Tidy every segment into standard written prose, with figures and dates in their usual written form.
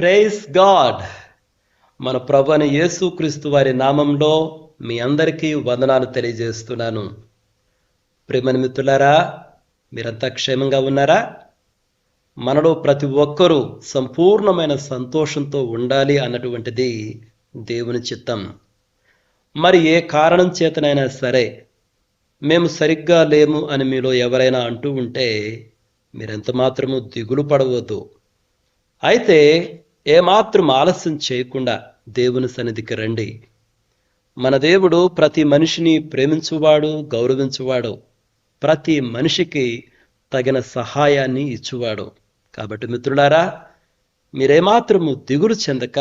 Praise God. మన ప్రభు అయిన యేసుక్రీస్తు వారి నామంలో మీ అందరికీ వందనాలు తెలియజేస్తున్నాను. ప్రియమైన మిత్రులారా, మీరంతా క్షేమంగా ఉన్నారా? మనలో ప్రతి ఒక్కరూ సంపూర్ణమైన సంతోషంతో ఉండాలి అన్నటువంటిది దేవుని చిత్తం. మరి ఏ కారణం చేతనైనా సరే మేము సరిగ్గా లేము అని మీలో ఎవరైనా అంటూ ఉంటే మీరెంత మాత్రము దిగులు పడవద్దు. అయితే ఏమాత్రం ఆలస్యం చేయకుండా దేవుని సన్నిధికి రండి. మన దేవుడు ప్రతి మనిషిని ప్రేమించువాడు, గౌరవించువాడు, ప్రతి మనిషికి తగిన సహాయాన్ని ఇచ్చువాడు. కాబట్టి మిత్రులారా, మీరేమాత్రము దిగులు చెందక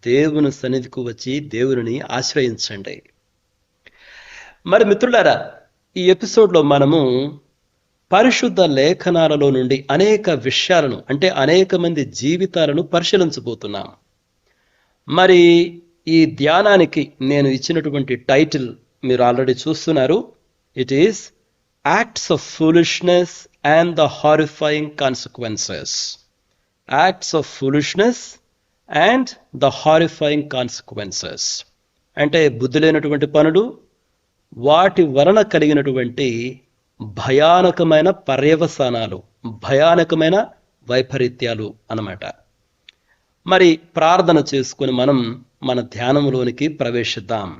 దేవుని సన్నిధికి వచ్చి దేవుని ఆశ్రయించండి. మరి మిత్రులారా, ఈ ఎపిసోడ్లో మనము పరిశుద్ధ లేఖనాలలో నుండి అనేక విషయాలను, అంటే అనేక మంది జీవితాలను పరిశీలించబోతున్నాం. మరి ఈ ధ్యానానికి నేను ఇచ్చినటువంటి టైటిల్ మీరు ఆల్రెడీ చూస్తున్నారు. It is acts of foolishness and the horrifying consequences. Acts of foolishness and the horrifying consequences అంటే బుద్ధి లేనటువంటి పనులు, వాటి వలన కలిగినటువంటి భయానకమైన పర్యవసానాలు, భయానకమైన వైపరీత్యాలు అన్నమాట. మరి ప్రార్థన చేసుకుని మనం మన ధ్యానంలోనికి ప్రవేశిద్దాం.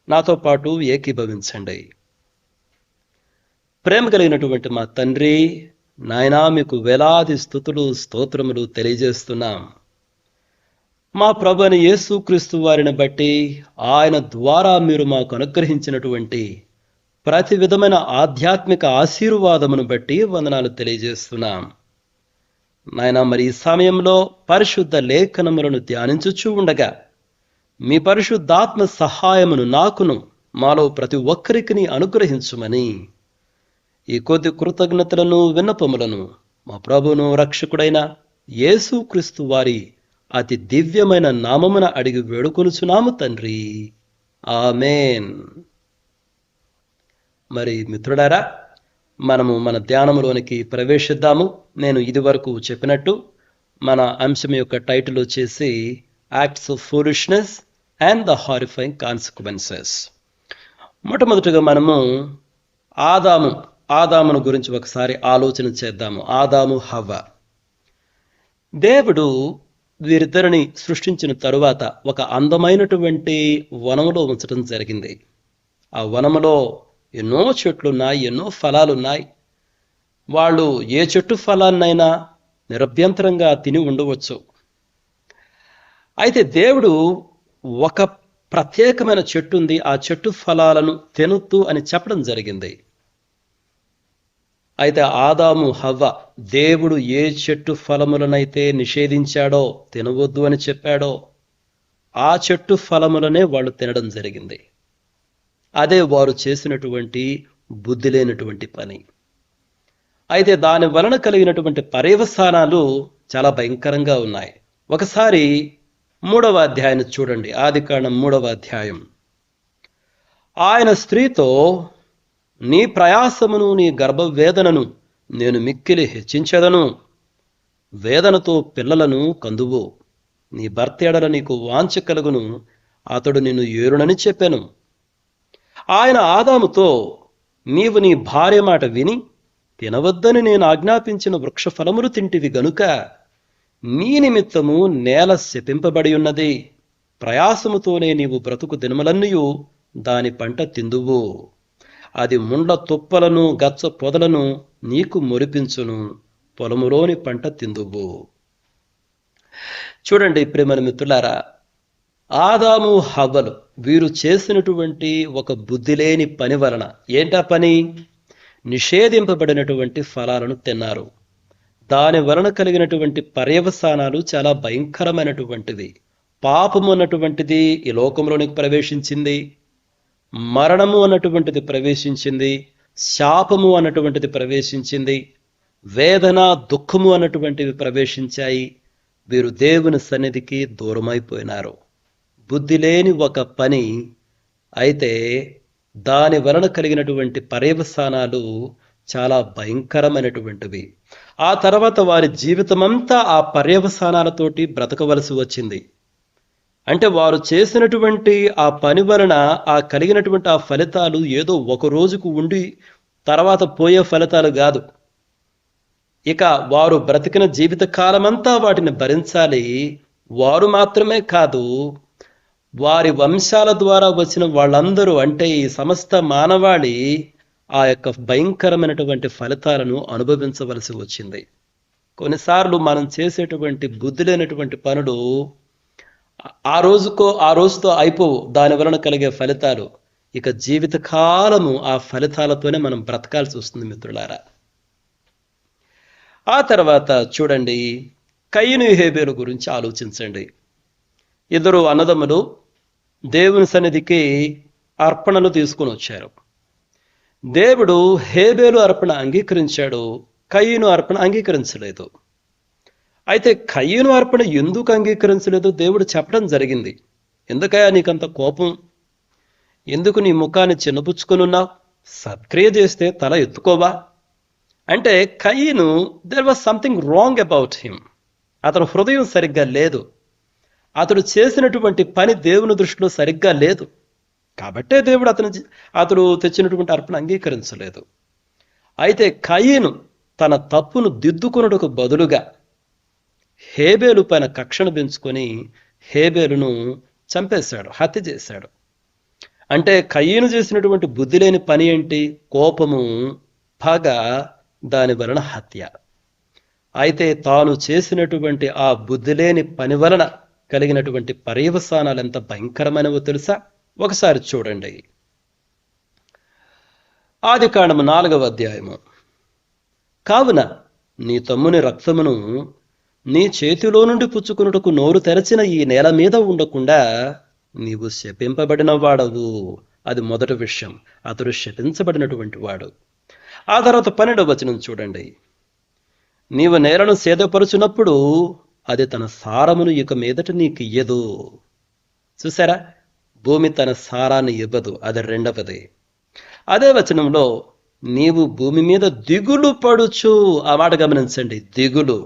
నాతో పాటు ఏకీభవించండి. ప్రేమ కలిగినటువంటి మా తండ్రి, నాయనా, మీకు వేలాది స్తుతులు స్తోత్రములు తెలియజేస్తున్నాం. మా ప్రభువైన యేసుక్రీస్తు వారిని బట్టి, ఆయన ద్వారా మీరు మాకు అనుగ్రహించినటువంటి ప్రతి విధమైన ఆధ్యాత్మిక ఆశీర్వాదమును బట్టి వందనాలు తెలియజేస్తున్నాం. నాయనా, మరి ఈ సమయంలో పరిశుద్ధ లేఖనములను ధ్యానించుచూ ఉండగా మీ పరిశుద్ధాత్మ సహాయమును నాకును, మాలో ప్రతి ఒక్కరికి అనుగ్రహించుమని ఈ కొద్ది కృతజ్ఞతలను, విన్నపములను మా ప్రభువును రక్షకుడైన యేసుక్రీస్తు వారి అతి దివ్యమైన నామమున అడిగి వేడుకొనుచున్నాము తండ్రి, ఆమేన్. మరి మిత్రులారా, మనము మన ధ్యానములోనికి ప్రవేశిద్దాము. నేను ఇదివరకు చెప్పినట్టు మన అంశం యొక్క టైటిల్ వచ్చేసి acts of foolishness and the horrifying consequences. మొట్టమొదటిగా మనము ఆదామును గురించి ఒకసారి ఆలోచన చేద్దాము. ఆదాము, హవ్వ. దేవుడు వీరిద్దరిని సృష్టించిన తరువాత ఒక అందమైనటువంటి వనములో ఉంచడం జరిగింది. ఆ వనములో ఎన్నో చెట్లున్నాయి, ఎన్నో ఫలాలున్నాయి. వాళ్ళు ఏ చెట్టు ఫలాన్నైనా నిరభ్యంతరంగా తిని ఉండవచ్చు. అయితే దేవుడు ఒక ప్రత్యేకమైన చెట్టు ఉంది, ఆ చెట్టు ఫలాలను తినొద్దు అని చెప్పడం జరిగింది. అయితే ఆదాము, హవ్వ, దేవుడు ఏ చెట్టు ఫలములనైతే నిషేధించాడో, తినవద్దు అని చెప్పాడో, ఆ చెట్టు ఫలములనే వాళ్ళు తినడం జరిగింది. అదే వారు చేసినటువంటి బుద్ధి లేనటువంటి పని. అయితే దాని వలన కలిగినటువంటి పర్యవసానాలు చాలా భయంకరంగా ఉన్నాయి. ఒకసారి 3వ అధ్యాయాన్ని చూడండి. ఆదికాండం 3వ అధ్యాయం. ఆయన స్త్రీతో, నీ ప్రయాసమును, నీ గర్భవేదనను నేను మిక్కిలి హెచ్చించెదను. వేదనతో పిల్లలను కందువు. నీ భర్త ఎడల నీకు వాంఛ కలుగును, అతడు నిన్ను ఏరునని చెప్పాను. ఆయన ఆదాముతో, నీవు నీ భార్య మాట విని తినవద్దని నేను ఆజ్ఞాపించిన వృక్ష ఫలములు తింటివి గనుక నీ నిమిత్తము నేల శపింపబడి ఉన్నది. ప్రయాసముతోనే నీవు బ్రతుకు దినములన్నయూ దాని పంట తిందువు. అది ముండ్ల తుప్పలను, గచ్చ పొదలను నీకు మురిపించును. పొలములోని పంట తిందువు. చూడండి ప్రియమైన మిత్రులారా, ఆదాము, హవ్వలు వీరు చేసినటువంటి ఒక బుద్ధి లేని పని వలన, ఏంటా పని? నిషేధింపబడినటువంటి ఫలాలను తిన్నారు. దాని వలన కలిగినటువంటి పర్యవసానాలు చాలా భయంకరమైనటువంటివి. పాపము అన్నటువంటిది ఈ లోకంలోనికి ప్రవేశించింది, మరణము అన్నటువంటిది ప్రవేశించింది, శాపము అన్నటువంటిది ప్రవేశించింది, వేదన, దుఃఖము అన్నటువంటివి ప్రవేశించాయి. వీరు దేవుని సన్నిధికి దూరమైపోయినారు. బుద్ధి లేని ఒక పని. అయితే దాని వలన కలిగినటువంటి పర్యవసానాలు చాలా భయంకరమైనటువంటివి. ఆ తర్వాత వారి జీవితమంతా ఆ పర్యవసానాలతోటి బ్రతకవలసి వచ్చింది. అంటే వారు చేసినటువంటి ఆ పని వలన ఆ కలిగినటువంటి ఆ ఫలితాలు ఏదో ఒక రోజుకు ఉండి తర్వాత పోయే ఫలితాలు కాదు. ఇక వారు బ్రతికిన జీవిత కాలమంతా వాటిని భరించాలి. వారు మాత్రమే కాదు, వారి వంశాల ద్వారా వచ్చిన వాళ్ళందరూ, అంటే ఈ సమస్త మానవాళి ఆ యొక్క భయంకరమైనటువంటి ఫలితాలను అనుభవించవలసి వచ్చింది. కొన్నిసార్లు మనం చేసేటువంటి బుద్ధి లేనటువంటి పనులు ఆ రోజుతో అయిపోవు. దాని వలన కలిగే ఫలితాలు ఇక జీవితకాలము ఆ ఫలితాలతోనే మనం బ్రతకాల్సి వస్తుంది మిత్రులారా. ఆ తర్వాత చూడండి, కయీను హేబేలు గురించి ఆలోచించండి. ఇద్దరు అన్నదమ్ములు దేవుని సన్నిధికి అర్పణలు తీసుకుని వచ్చారు. దేవుడు హేబేలు అర్పణ అంగీకరించాడు, కయీను అర్పణ అంగీకరించలేదు. అయితే కయీను అర్పణ ఎందుకు అంగీకరించలేదు దేవుడు చెప్పడం జరిగింది. ఎందుకయ్యా నీకంత కోపం, ఎందుకు నీ ముఖాన్ని చిన్నపుచ్చుకునున్నావు, సత్క్రియ చేస్తే తల ఎత్తుకోవా అంటే కయీను, there was something wrong about him. అతను హృదయం సరిగ్గా లేదు, అతడు చేసినటువంటి పని దేవుని దృష్టిలో సరిగ్గా లేదు. కాబట్టే దేవుడు అతడు తెచ్చినటువంటి అర్పణ అంగీకరించలేదు. అయితే కయీను తన తప్పును దిద్దుకొనుటకు బదులుగా హేబేలు పైన కక్షను పెంచుకొని హేబేలును చంపేశాడు, హత్య చేశాడు. అంటే కయీను చేసినటువంటి బుద్ధి లేని పని ఏంటి? కోపము, పగ, దాని వలన హత్య. అయితే తాను చేసినటువంటి ఆ బుద్ధి లేని పని వలన కలిగినటువంటి పర్యవసానాలు ఎంత భయంకరమైనవో తెలుసా? ఒకసారి చూడండి, ఆదికాండము 4వ అధ్యాయము. కావున నీ తమ్ముని రక్తమును నీ చేతిలో నుండి పుచ్చుకున్నటకు నోరు తెరచిన ఈ నేల మీద ఉండకుండా నీవు శపింపబడిన వాడవు. అది మొదటి విషయం, అతడు శపించబడినటువంటి వాడు. ఆ తర్వాత 12వ వచనం చూడండి, నీవు నేలను సేదపరుచున్నప్పుడు అది తన సారమును ఇక మీదట నీకు ఇయ్యదు. చూసారా, భూమి తన సారాన్ని ఇవ్వదు, అది రెండవది. అదే వచనంలో నీవు భూమి మీద దిగులు పడుచు, ఆ మాట గమనించండి, దిగులు,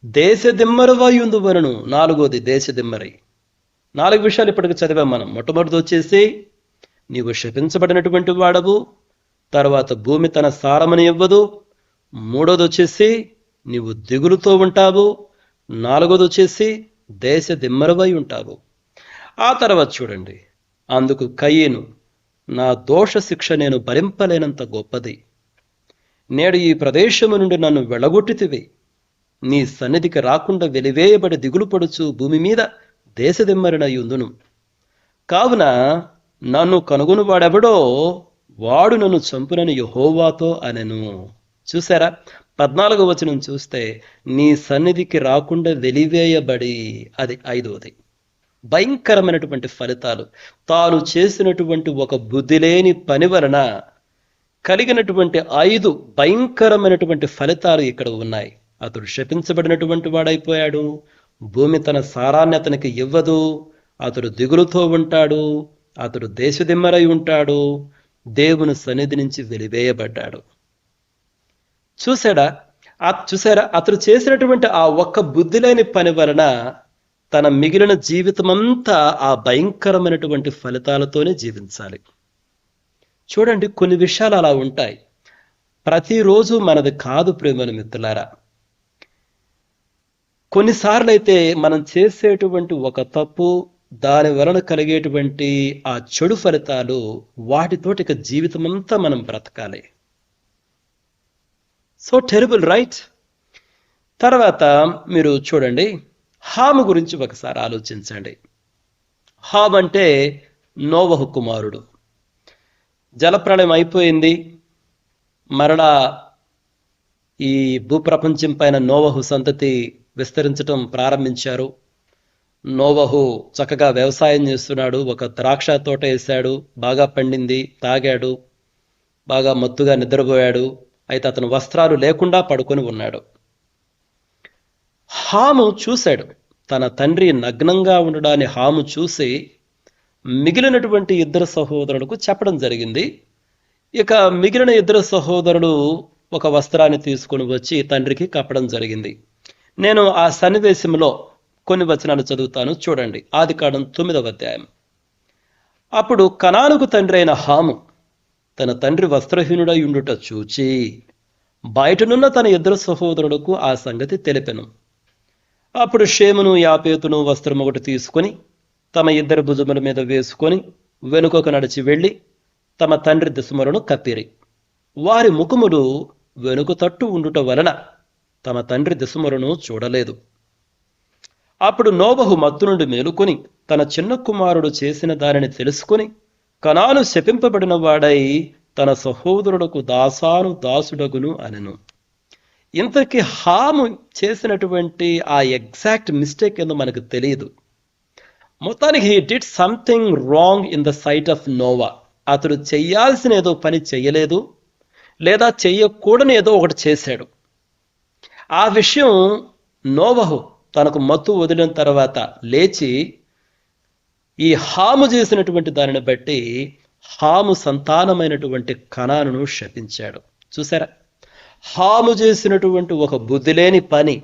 దేశ దిమ్మరవాయుందు వలను. 4వది దేశ దిమ్మరై. 4 విషయాలు ఇప్పటికి చదివాం మనం. మొట్టమొదటిది వచ్చేసి నీవు శపించబడినటువంటి వాడవు, తర్వాత భూమి తన సారముని ఇవ్వదు, 3వది వచ్చేసి నీవు దిగులుతో ఉంటావు, 4వది వచ్చేసి దేశ దిమ్మరవై ఉంటావు. ఆ తర్వాత చూడండి, అందుకు కయీను, నా దోష శిక్ష నేను భరింపలేనంత గొప్పది, నేడు ఈ ప్రదేశము నుండి నన్ను వెళ్ళగొట్టితివి, నీ సన్నిధికి రాకుండా వెలివేయబడి దిగులు పడుచు భూమి మీద దేశదిమ్మరినయుందును. కావున నన్ను కనుగొను వాడెవడో వాడు నన్ను చంపునని యెహోవాతో అనెను. చూసారా, 14వ వచనం చూస్తే నీ సన్నిధికి రాకుండా వెలివేయబడి, అది 5వది. భయంకరమైనటువంటి ఫలితాలు, తాను చేసినటువంటి ఒక బుద్ధి లేని పని వలన కలిగినటువంటి 5 భయంకరమైనటువంటి ఫలితాలు ఇక్కడ ఉన్నాయి. అతడు శపించబడినటువంటి వాడైపోయాడు, భూమి తన సారాన్ని అతనికి ఇవ్వదు, అతడు దిగులుతో ఉంటాడు, అతడు దేశదిమ్మరై ఉంటాడు, దేవుని సన్నిధి నుంచి వెలివేయబడ్డాడు. చూసారా, అతడు చేసినటువంటి ఆ ఒక్క బుద్ధి లేని పని వలన తన మిగిలిన జీవితమంతా ఆ భయంకరమైనటువంటి ఫలితాలతోనే జీవించాలి. చూడండి, కొన్ని విషయాలు అలా ఉంటాయి. ప్రతిరోజు మనది కాదు ప్రేమల మిత్రులారా. కొన్నిసార్లు అయితే మనం చేసేటువంటి ఒక తప్పు, దాని వలన కలిగేటువంటి ఆ చెడు ఫలితాలు, వాటితోటి ఇక జీవితం అంతా మనం బ్రతకాలి. So terrible, right? తర్వాత మీరు చూడండి, హాము గురించి ఒకసారి ఆలోచించండి. హామ్ అంటే నోవహు కుమారుడు. జలప్రళయం అయిపోయింది, మరలా ఈ భూప్రపంచం పైన నోవహు సంతతి విస్తరించటం ప్రారంభించారు. నోవహు చక్కగా వ్యవసాయం చేస్తున్నాడు, ఒక ద్రాక్ష తోట వేశాడు, బాగా పండింది, తాగాడు, బాగా మత్తుగా నిద్రపోయాడు. అయితే అతను వస్త్రాలు లేకుండా పడుకొని ఉన్నాడు. హాము చూశాడు, తన తండ్రి నగ్నంగా ఉండడాన్ని హాము చూసి మిగిలినటువంటి 2 సహోదరులకు చెప్పడం జరిగింది. ఇక మిగిలిన ఇద్దరు సహోదరులు ఒక వస్త్రాన్ని తీసుకుని వచ్చి తండ్రికి కప్పడం జరిగింది. నేను ఆ సన్నివేశంలో కొన్ని వచనాలు చదువుతాను, చూడండి. ఆదికాండం 9వ అధ్యాయం. అప్పుడు కనానుకు తండ్రి అయిన హాము తన తండ్రి వస్త్రహీనుడై ఉండుట చూచి బయటనున్న తన ఇద్దరు సహోదరులకు ఆ సంగతి తెలిపెను. అప్పుడు షేమును యాపేతును వస్త్రం ఒకటి తీసుకొని తమ ఇద్దరి భుజముల మీద వేసుకొని వెనుకకు నడిచి వెళ్ళి తమ తండ్రి దిశములను కప్పిరి. వారి ముఖములు వెనుక తట్టు ఉండుట వలన తమ తండ్రి దిశములను చూడలేదు. అప్పుడు నోబహు మత్తు నుండి మేలుకొని తన చిన్న కుమారుడు చేసిన దానిని తెలుసుకొని కనాను శపింపబడిన వాడై తన సహోదరులకు దాసుడగును అనెను. ఇంతకీ హాము చేసినటువంటి ఆ ఎగ్జాక్ట్ మిస్టేక్ ఏందో మనకు తెలియదు. మొత్తానికి he did something wrong in the sight of Noah. అతడు చెయ్యాల్సిన ఏదో పని చెయ్యలేదు, లేదా చెయ్యకూడని ఏదో ఒకటి చేశాడు. ఆ విషయం నోవహు తనకు మత్తు వదిలిన తర్వాత లేచి ఈ హాము చేసినటువంటి దానిని బట్టి హాము సంతానమైనటువంటి కనానును శపించాడు. చూసారా, హాము చేసినటువంటి ఒక బుద్ధిలేని పని,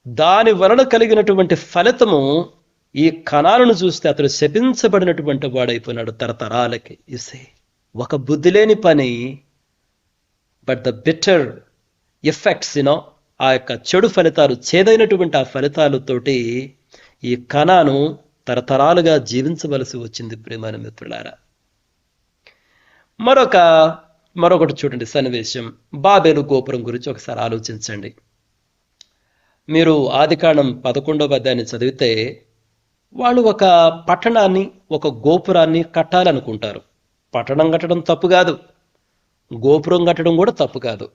దాని వలన కలిగినటువంటి ఫలితము ఈ కనానును చూస్తే అతడు శపించబడినటువంటి వాడైపోయినాడు తరతరాలకి. ఇసే ఒక బుద్ధిలేని పని, బట్ ద బిటర్ ఎఫెక్ట్స్ ఆ యొక్క చెడు ఫలితాలు, చేదైనటువంటి ఆ ఫలితాలతోటి ఈ కనాను తరతరాలుగా జీవించవలసి వచ్చింది. ప్రియమైన మిత్రులారా, మరొకటి చూడండి సన్నివేశం. బాబేలు గోపురం గురించి ఒకసారి ఆలోచించండి. మీరు ఆదికాండం 11వ అధ్యాయాన్ని చదివితే వాళ్ళు ఒక పట్టణాన్ని, ఒక గోపురాన్ని కట్టాలనుకుంటారు. పట్టణం కట్టడం తప్పు కాదు, గోపురం కట్టడం కూడా తప్పు కాదు.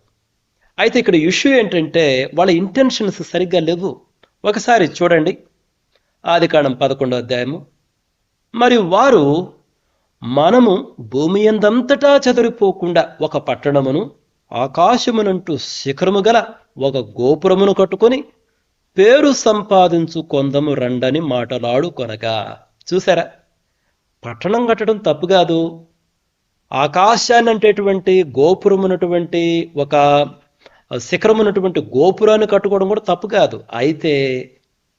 అయితే ఇక్కడ ఇష్యూ ఏంటంటే వాళ్ళ ఇంటెన్షన్స్ సరిగ్గా లేవు. ఒకసారి చూడండి ఆదికాండం 11వ అధ్యాయము. మరియు వారు మనము భూమి యందంతటా చెదరిపోకుండా ఒక పట్టణమును ఆకాశమునంటూ శిఖరము గల ఒక గోపురమును కట్టుకొని పేరు సంపాదించు కొందము రండని మాటలాడుకొనగా. చూసారా, పట్టణం కట్టడం తప్పు కాదు, ఆకాశాన్ని అంటేటువంటి గోపురమునటువంటి ఒక శిఖరమునటువంటి గోపురాన్ని కట్టుకోవడం కూడా తప్పు కాదు. అయితే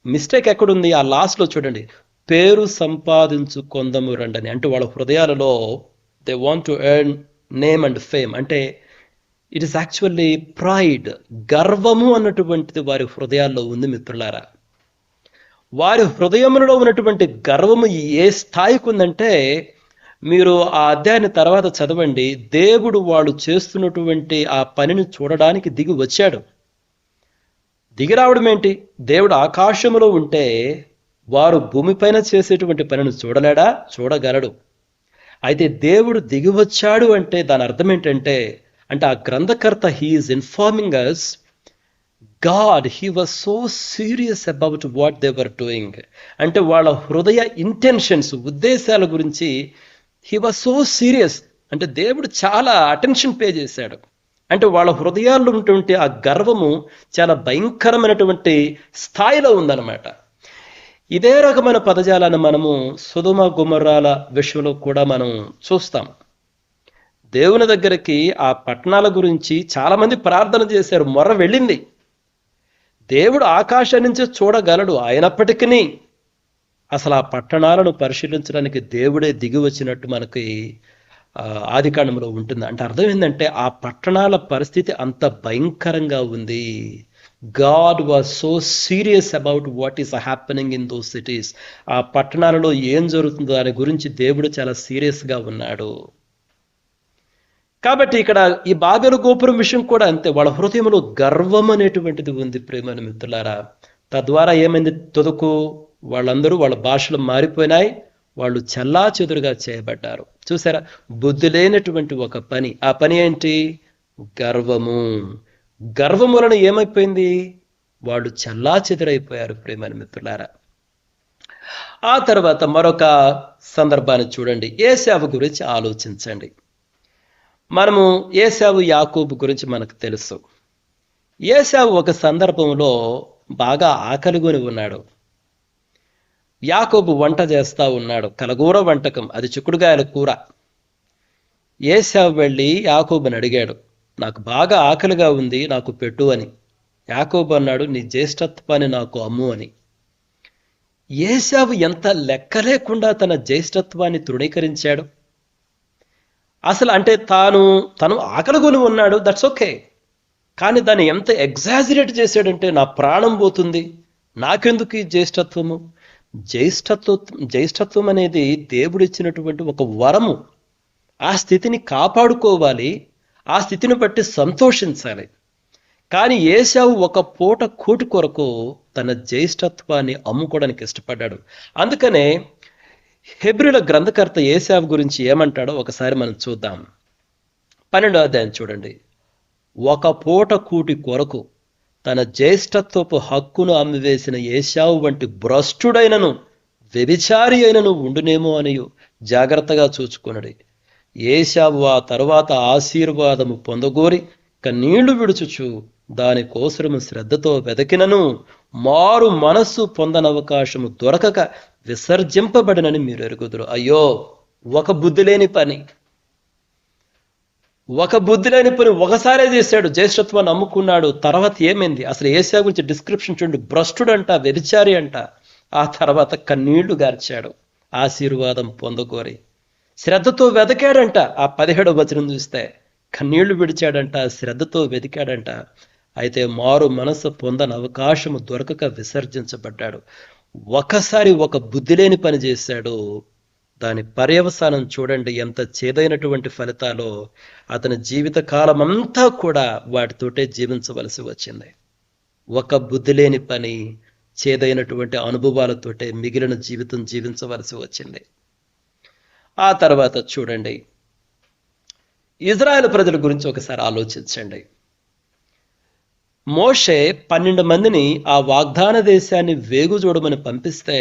మిస్టేక్ ఎక్కడుంది? ఆ లాస్ట్లో చూడండి, పేరు సంపాదించు కొందము రండని. అంటే వాళ్ళ హృదయాలలో they want to earn name and fame. అంటే ఇట్ ఈస్ యాక్చువల్లీ ప్రైడ్, గర్వము అన్నటువంటిది వారి హృదయాల్లో ఉంది. మిత్రులారా, వారి హృదయములలో ఉన్నటువంటి గర్వము ఏ స్థాయికి ఉందంటే, మీరు ఆ అధ్యాయాన్ని తర్వాత చదవండి. దేవుడు వాళ్ళు చేస్తున్నటువంటి ఆ పనిని చూడడానికి దిగి వచ్చాడు. దిగి రావడం ఏంటి? దేవుడు ఆకాశములో ఉంటే వారు భూమిపైన చేసేటువంటి పనిని చూడలేడా? చూడగలడు. అయితే దేవుడు దిగి వచ్చాడు అంటే దాని అర్థం ఏంటంటే, ఆ గ్రంథకర్త he is informing us God, he was so serious about what they were doing. అంటే వాళ్ళ హృదయ ఇంటెన్షన్స్, ఉద్దేశాల గురించి హీ వాజ్ సో సీరియస్. అంటే దేవుడు చాలా అటెన్షన్ పే చేశాడు. అంటే వాళ్ళ హృదయాల్లో ఉన్నటువంటి ఆ గర్వము చాలా భయంకరమైనటువంటి స్థాయిలో ఉందన్నమాట. ఇదే రకమైన పదజాలాన్ని మనము సొదొమ గొమొర్రాల విషయంలో కూడా మనం చూస్తాం. దేవుని దగ్గరికి ఆ పట్టణాల గురించి చాలా మంది ప్రార్థన చేశారు, మొర్ర వెళ్ళింది. దేవుడు ఆకాశం నుంచి చూడగలడు. అయినప్పటికీ అసలు ఆ పట్టణాలను పరిశీలించడానికి దేవుడే దిగి వచ్చినట్టు మనకి ఆదికాండంలో ఉంటుంది. అంటే అర్థం ఏంటంటే ఆ పట్టణాల పరిస్థితి అంత భయంకరంగా ఉంది. God was so serious about what is happening in those cities. ఆ పట్టణాలలో ఏం జరుగుతుందో దాని గురించి దేవుడు చాలా సీరియస్గా ఉన్నాడు. కాబట్టి ఇక్కడ ఈ బాబేలు గోపురం విషయం కూడా అంతే. వాళ్ళ హృదయంలో గర్వం అనేటువంటిది ఉంది. ప్రేమైన మిత్రులారా, తద్వారా ఏమైంది? తుదకు వాళ్ళందరూ వాళ్ళ భాషలు మారిపోయినాయి, వాళ్ళు చల్లా చెదురుగా చేయబడ్డారు. చూసారా, బుద్ధి లేనటువంటి ఒక పని. ఆ పని ఏంటి? గర్వము. గర్వం వలన ఏమైపోయింది? వాళ్ళు చల్లా చెదురైపోయారు. ప్రేమైన మిత్రులారా, ఆ తర్వాత మరొక సందర్భాన్ని చూడండి. ఏశావు గురించి ఆలోచించండి. మనము ఏశావు యాకోబు గురించి మనకు తెలుసు. ఏశావు ఒక సందర్భంలో బాగా ఆకలిగొని ఉన్నాడు. యాకోబు వంట చేస్తా ఉన్నాడు, కలగూర వంటకం, అది చిక్కుడుగాయల కూర. ఏశావు వెళ్ళి యాకోబుని అడిగాడు, నాకు బాగా ఆకలిగా ఉంది, నాకు పెట్టు అని. యాకోబు అన్నాడు, నీ జ్యేష్ఠత్వాన్ని నాకు అమ్ము అని. ఏశావు ఎంత లెక్కలేకుండా తన జ్యేష్ఠత్వాన్ని తృణీకరించాడు. అసలు అంటే తను ఆకలిగొని ఉన్నాడు, దట్స్ ఓకే. కానీ దాన్ని ఎంత ఎగ్జాజరేట్ చేశాడంటే, నా ప్రాణం పోతుంది, నాకెందుకు ఈ జ్యేష్ఠత్వము? జ్యేష్ఠత్వం అనేది దేవుడిచ్చినటువంటి ఒక వరము. ఆ స్థితిని కాపాడుకోవాలి, ఆ స్థితిని బట్టి సంతోషించాలి. కానీ ఏశావు ఒక పూట కూటి కొరకు తన జ్యేష్ఠత్వాన్ని అమ్ముకోవడానికి ఇష్టపడ్డాడు. అందుకనే హెబ్రీల గ్రంథకర్త ఏశావు గురించి ఏమంటాడో ఒకసారి మనం చూద్దాం. 12వ అధ్యాయం చూడండి. ఒక పూట కూటి కొరకు తన జ్యేష్ఠత్వపు హక్కును అమ్మివేసిన ఏశావు వంటి భ్రష్టుడైనను వ్యభిచారి అయినను ఉండునేమో అని జాగ్రత్తగా చూచుకున్నాడు. ఏశావు ఆ తరువాత ఆశీర్వాదము పొందగోరి కన్నీళ్లు విడుచుచు దాని కోసరము శ్రద్ధతో వెదకినను మారు మనస్సు పొందనవకాశము దొరకక విసర్జింపబడినని మీరు ఎరుగుదురు. అయ్యో, ఒక బుద్ధి లేని పని ఒకసారే చేశాడు, జ్యేష్ఠత్వాన్ని నమ్ముకున్నాడు. తర్వాత ఏమైంది? అసలు ఏశావు గురించి డిస్క్రిప్షన్ చూడండి, భ్రష్టుడంట, వ్యభిచారి అంట. ఆ తర్వాత కన్నీళ్లు గార్చాడు ఆశీర్వాదం పొందగోరి, శ్రద్ధతో వెదకాడంట. ఆ 17వ వచనం చూస్తే కన్నీళ్లు విడిచాడంట, శ్రద్ధతో వెతికాడంట. అయితే మారు మనసు పొందని అవకాశము దొరకక విసర్జించబడ్డాడు. ఒకసారి ఒక బుద్ధి లేని పని చేశాడు. దాని పర్యవసానం చూడండి ఎంత చేదైనటువంటి ఫలితాలో. అతని జీవిత కాలం అంతా కూడా వాటితోటే జీవించవలసి వచ్చింది. ఒక బుద్ధి లేని పని, చేదైనటువంటి అనుభవాలతోటే మిగిలిన జీవితం జీవించవలసి వచ్చింది. ఆ తర్వాత చూడండి, ఇజ్రాయెల్ ప్రజల గురించి ఒకసారి ఆలోచించండి. మోషే 12 మందిని ఆ వాగ్దాన దేశాన్ని వేగు చూడమని పంపిస్తే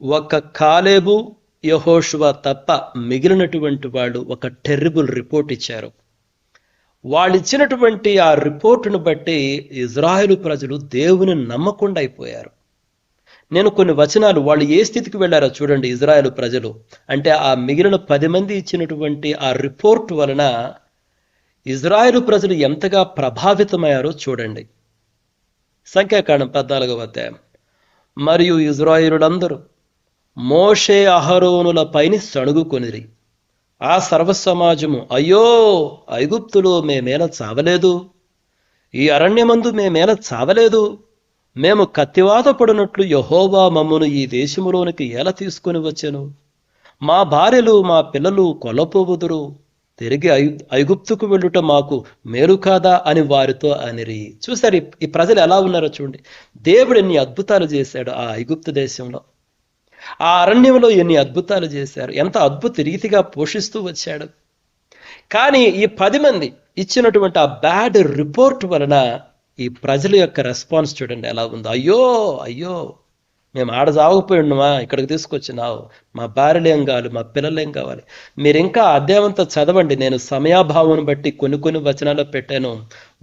ఒక్క కాలేబు, యెహోషువ తప్ప మిగిలినటువంటి వాళ్ళు ఒక టెర్రిబుల్ రిపోర్ట్ ఇచ్చారు. వాళ్ళు ఇచ్చినటువంటి ఆ రిపోర్టును బట్టి ఇజ్రాయెలు ప్రజలు దేవుని నమ్మకుండా అయిపోయారు. నేను కొన్ని వచనాలు, వాళ్ళు ఏ స్థితికి వెళ్ళారో చూడండి ఇజ్రాయెలు ప్రజలు. అంటే ఆ మిగిలిన 10 మంది ఇచ్చినటువంటి ఆ రిపోర్ట్ వలన ఇజ్రాయెలు ప్రజలు ఎంతగా ప్రభావితమయ్యారో చూడండి. సంఖ్యాకాండం 14వ అధ్యాయం. మరియు ఇజ్రాయేలులందరూ మోషే అహరోనుల పైన సణుగుకొనిరి. ఆ సర్వ సమాజము, అయ్యో, ఐగుప్తులో మేమేల చావలేదు, ఈ అరణ్యమందు మేమేల చావలేదు, మేము కత్తివాత పడినట్లు యెహోవా మమ్మను ఈ దేశములోనికి ఎలా తీసుకొని వచ్చెను? మా భార్యలు మా పిల్లలు కొల్లపోవుదురు, తిరిగి ఐగుప్తుకు వెళ్ళుట మాకు మేలు కాదా అని వారితో అనిరి. చూసారు ఈ ప్రజలు ఎలా ఉన్నారో చూడండి. దేవుడు ఎన్ని అద్భుతాలు చేశాడు ఆ ఐగుప్తు దేశంలో, ఆ అరణ్యంలో ఎన్ని అద్భుతాలు చేశారు, ఎంత అద్భుత రీతిగా పోషిస్తూ వచ్చాడు. కానీ ఈ 10 మంది ఇచ్చినటువంటి ఆ బ్యాడ్ రిపోర్ట్ వలన ఈ ప్రజల యొక్క రెస్పాన్స్ చూడండి ఎలా ఉందో. అయ్యో అయ్యో, మేము ఆడ సాగపోయి ఉన్నామా, ఇక్కడికి తీసుకొచ్చినావు, మా భార్యలు ఏం కావాలి, మా పిల్లలు ఏం కావాలి. మీరు ఇంకా అధ్యాయంతో చదవండి, నేను సమయాభావం బట్టి కొన్ని వచనాల్లో పెట్టాను.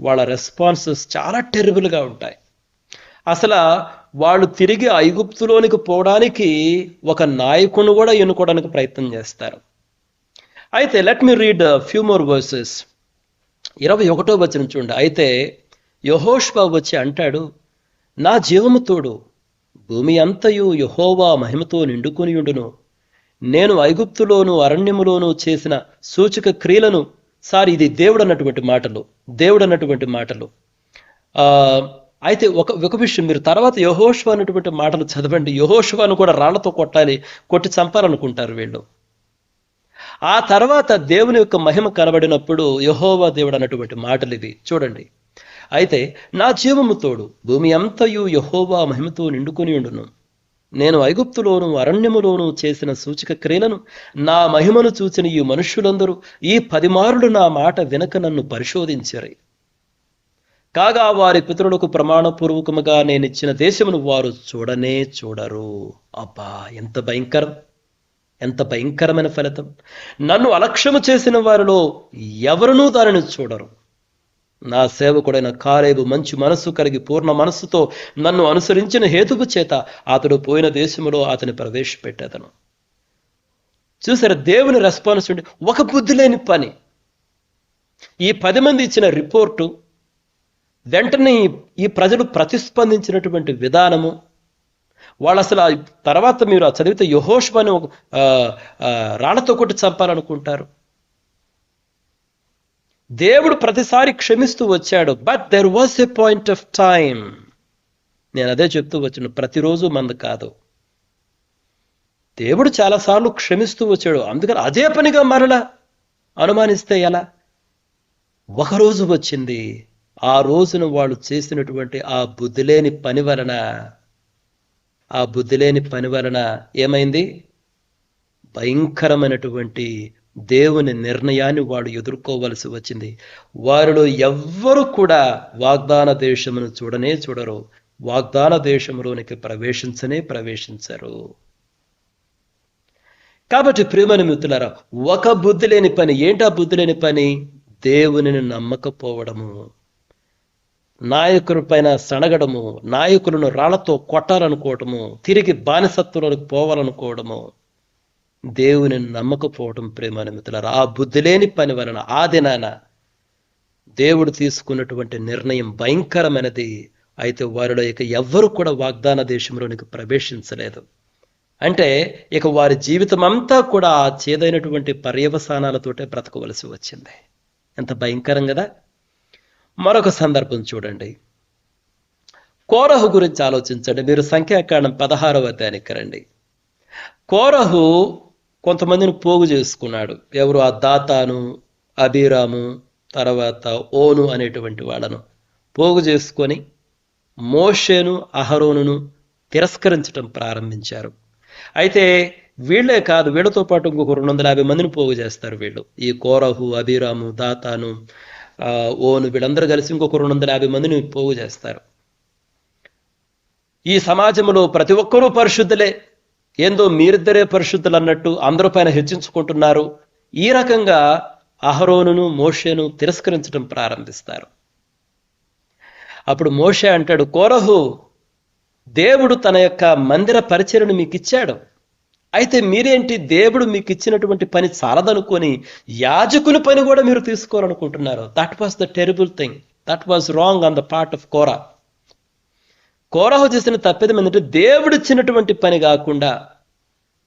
వాళ్ళ రెస్పాన్సెస్ చాలా టెర్రిబుల్గా ఉంటాయి. అసలు వాళ్ళు తిరిగి ఐగుప్తులోనికి పోవడానికి ఒక నాయకుని కూడా ఎన్నుకోవడానికి ప్రయత్నం చేస్తారు. అయితే let me read few more versus. 21వ వచనం చూడండి. అయితే యెహోషువ వచ్చి అంటాడు, నా జీవము తోడు భూమి అంతయు యెహోవా మహిమతో నిండుకొని ఉండును. నేను ఐగుప్తులోను అరణ్యములోను చేసిన సూచక క్రియలను, సార్ ఇది దేవుడు అన్నటువంటి మాటలు. అయితే ఒక విషయం, మీరు తర్వాత యెహోషువ అన్నటువంటి మాటలు చదవండి. యెహోషువను కూడా రాళ్లతో కొట్టి చంపాలనుకుంటారు వీళ్ళు. ఆ తర్వాత దేవుని యొక్క మహిమ కనబడినప్పుడు యెహోవా దేవుడు అన్నటువంటి మాటలు ఇవి చూడండి. అయితే నా జీవము తోడు భూమి అంతయు యెహోవా మహిమతో నిండుకొని ఉండును. నేను ఐగుప్తులోను అరణ్యములోను చేసిన సూచక క్రియలను, నా మహిమను చూచిన ఈ మనుష్యులందరూ ఈ 10 మారులు నా మాట వినక నన్ను పరిశోధించరు. కాగా వారి పితరులకు ప్రమాణపూర్వకముగా నేనిచ్చిన దేశమును వారు చూడనే చూడరు. అబ్బా, ఎంత భయంకరమైన ఫలితం. నన్ను అలక్ష్యము చేసిన వారిలో ఎవరునూ దానిని చూడరు. నా సేవకుడైన కాలేబు మంచి మనస్సు కలిగి పూర్ణ మనస్సుతో నన్ను అనుసరించిన హేతువు చేత అతడు పోయిన దేశములో అతని ప్రవేశపెట్టేదను. చూసారా దేవుని రెస్పాన్స్ ఉండి ఒక బుద్ధి లేని పని. ఈ 10 మంది ఇచ్చిన రిపోర్టు, వెంటనే ఈ ప్రజలు ప్రతిస్పందించినటువంటి విధానము, వాళ్ళు అసలు తర్వాత మీరు చదివితే యెహోషువను రాళ్లతో కొట్టి చంపాలనుకుంటారు. దేవుడు ప్రతిసారి క్షమిస్తూ వచ్చాడు. But there was a point of time. నేను అదే చెప్తూ వచ్చాను, ప్రతిరోజు మంది కాదు. దేవుడు చాలాసార్లు క్షమిస్తూ వచ్చాడు. అందుకని అదే పనిగా మరలా అనుమానిస్తే ఎలా? ఒకరోజు వచ్చింది. ఆ రోజున వాళ్ళు చేసినటువంటి ఆ బుద్ధిలేని పని వలన ఏమైంది? భయంకరమైనటువంటి దేవుని నిర్ణయాన్ని వాడు ఎదుర్కోవలసి వచ్చింది. వారిలో ఎవ్వరు కూడా వాగ్దాన దేశమును చూడరు. వాగ్దాన దేశంలోనికి ప్రవేశించరు. కాబట్టి ప్రియమైన మిత్రులారా, ఒక బుద్ధి లేని పని. ఏంటా బుద్ధి లేని పని? దేవునిని నమ్మకపోవడము, నాయకుల పైన సనగడము, నాయకులను రాళ్లతో కొట్టాలనుకోవటము, తిరిగి బానిసత్వంలోకి పోవాలనుకోవడము, దేవుని నమ్మకపోవడం. ప్రియమైన మిత్రులారా, ఆ బుద్ధి లేని పని వలన ఆ దినాన దేవుడు తీసుకున్నటువంటి నిర్ణయం భయంకరమైనది. అయితే వారిలో ఇక ఎవ్వరు కూడా వాగ్దాన దేశంలోనికి ప్రవేశించలేదు. అంటే ఇక వారి జీవితం అంతా కూడా ఆ చేదైనటువంటి పర్యవసానాలతోటే బ్రతకవలసి వచ్చింది. ఎంత భయంకరం కదా. మరొక సందర్భం చూడండి. కోరహు గురించి ఆలోచించండి. మీరు సంఖ్యాకాండం 16వ అధ్యాయానికి రండి. కోరహు కొంతమందిని పోగు చేసుకున్నాడు. ఎవరు? ఆ దాతాను, అబీరాము, తర్వాత ఓను అనేటువంటి వాళ్ళను పోగు చేసుకొని మోషేను, అహరోనును తిరస్కరించడం ప్రారంభించారు. అయితే వీళ్లే కాదు, వీళ్ళతో పాటు ఇంకొక 250 మందిని పోగు చేస్తారు వీళ్ళు. ఈ కోరహు, అబీరాము, దాతాను, ఓను వీళ్ళందరూ కలిసి ఇంకొక 250 మందిని పోగు చేస్తారు. ఈ సమాజంలో ప్రతి ఒక్కరూ పరిశుద్ధులే, ఏందో మీరిద్దరే పరిశుద్ధులు అన్నట్టు అందరి పైన హెచ్చించుకుంటున్నారు. ఈ రకంగా అహరోనును, మోషేను తిరస్కరించడం ప్రారంభిస్తారు. అప్పుడు మోషే అంటాడు, కోరహు, దేవుడు తన యొక్క మందిర పరిచర్యను మీకు ఇచ్చాడు. అయితే మీరేంటి దేవుడు మీకు ఇచ్చినటువంటి పని చాలదనుకొని యాజకుని పని కూడా మీరు తీసుకోవాలనుకుంటున్నారు. That was the terrible thing. That was wrong on the part of Korah. కోరహు చేసిన తప్పేది ఏంటంటే దేవుడు ఇచ్చినటువంటి పని కాకుండా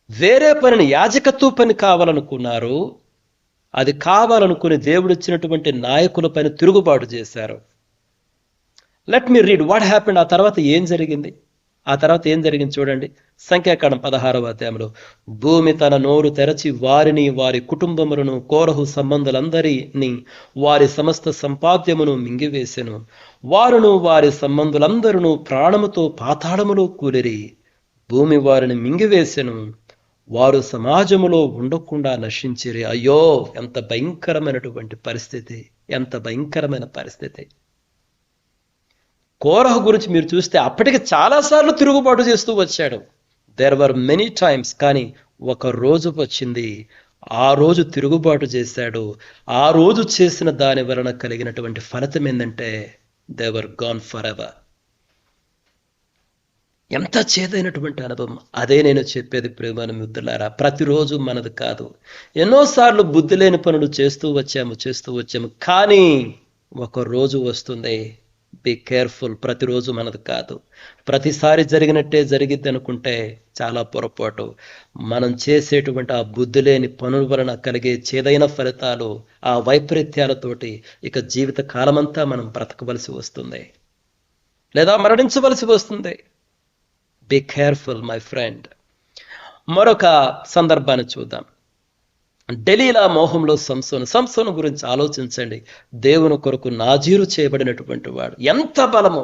వేరే పనిని, యాజకత్వ పని కావాలనుకున్నారు. అది కావాలనుకుని దేవుడు ఇచ్చినటువంటి నాయకుల పైన తిరుగుబాటు చేశారు. Let me read what happened. ఆ తర్వాత ఏం జరిగింది చూడండి. సంఖ్యాకాండం 16వ అధ్యాయంలో, భూమి తన నోరు తెరచి వారిని, వారి కుటుంబములను, కోరహు సంబంధులందరినీ, వారి సమస్త సంపాద్యమును మింగివేసెను. వారును వారి సంబంధులందరూ ప్రాణముతో పాతాళములో కూలిరి. భూమి వారిని మింగివేసెను. వారు సమాజములో ఉండకుండా నశించిరి. అయ్యో, ఎంత భయంకరమైనటువంటి పరిస్థితి, ఎంత భయంకరమైన పరిస్థితి. కోరహు గురించి మీరు చూస్తే అప్పటికి చాలాసార్లు తిరుగుబాటు చేస్తూ వచ్చాడు. There were many times. కానీ ఒక రోజు వచ్చింది, ఆ రోజు తిరుగుబాటు చేశాడు. ఆ రోజు చేసిన దాని వలన కలిగినటువంటి ఫలితం ఏంటంటే they were gone for ever. ఎంత చేదైనటువంటి అనుభవం. అదే నేను చెప్పేది ప్రియమైన మిత్రులారా, ప్రతిరోజు మనది కాదు. ఎన్నోసార్లు బుద్ధి లేని పనులు చేస్తూ వచ్చాము. కానీ ఒక రోజు వస్తుంది, బీ కేర్ఫుల్. ప్రతిరోజు మనది కాదు. ప్రతిసారి జరిగినట్టే జరిగిద్ది అనుకుంటే చాలా పొరపాటు. మనం చేసేటువంటి ఆ బుద్ధి లేని పనుల వలన కలిగే చేదైన ఫలితాలు, ఆ వైపరీత్యాలతోటి ఇక జీవిత కాలమంతా మనం బ్రతకవలసి వస్తుంది, లేదా మరణించవలసి వస్తుంది. Be careful my friend. మరొక సందర్భాన్ని చూద్దాం. డెలీలా మోహంలో సంసోను గురించి ఆలోచించండి. దేవుని కొరకు నాజీరు చేయబడినటువంటి వాడు. ఎంత బలము!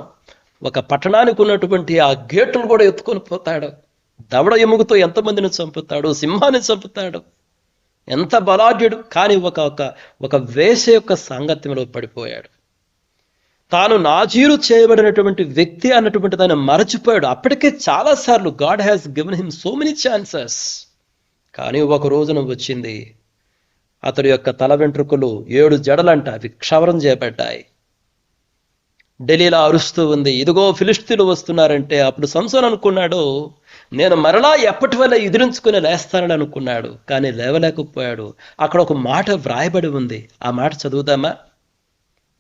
ఒక పట్టణానికి ఉన్నటువంటి ఆ గేటును కూడా ఎత్తుకొని పోతాడు. దవడ ఎముగుతో ఎంతమందిని చంపుతాడు, సింహాన్ని చంపుతాడు. ఎంత బలాఢ్యుడు! కానీ ఒక వేశ్య యొక్క సాంగత్యంలో పడిపోయాడు. తాను నాజీరు చేయబడినటువంటి వ్యక్తి అన్నటువంటి దాన్ని మరచిపోయాడు. అప్పటికే చాలాసార్లు God has given him so many chances. కానీ ఒక రోజున వచ్చింది, అతడి యొక్క తల వెంట్రుకలు 7 జడలంట, అవి క్షవరం చేయబడ్డాయి. డెలీలా అరుస్తూ ఉంది, ఇదిగో ఫిలిష్తీయులు వస్తున్నారంటే. అప్పుడు సంసోను అనుకున్నాడు, నేను మరలా ఎప్పటి వల్ల ఎదిరించుకుని లేస్తానని అనుకున్నాడు, కానీ లేవలేకపోయాడు. అక్కడ ఒక మాట వ్రాయబడి ఉంది. ఆ మాట చదువుదామా?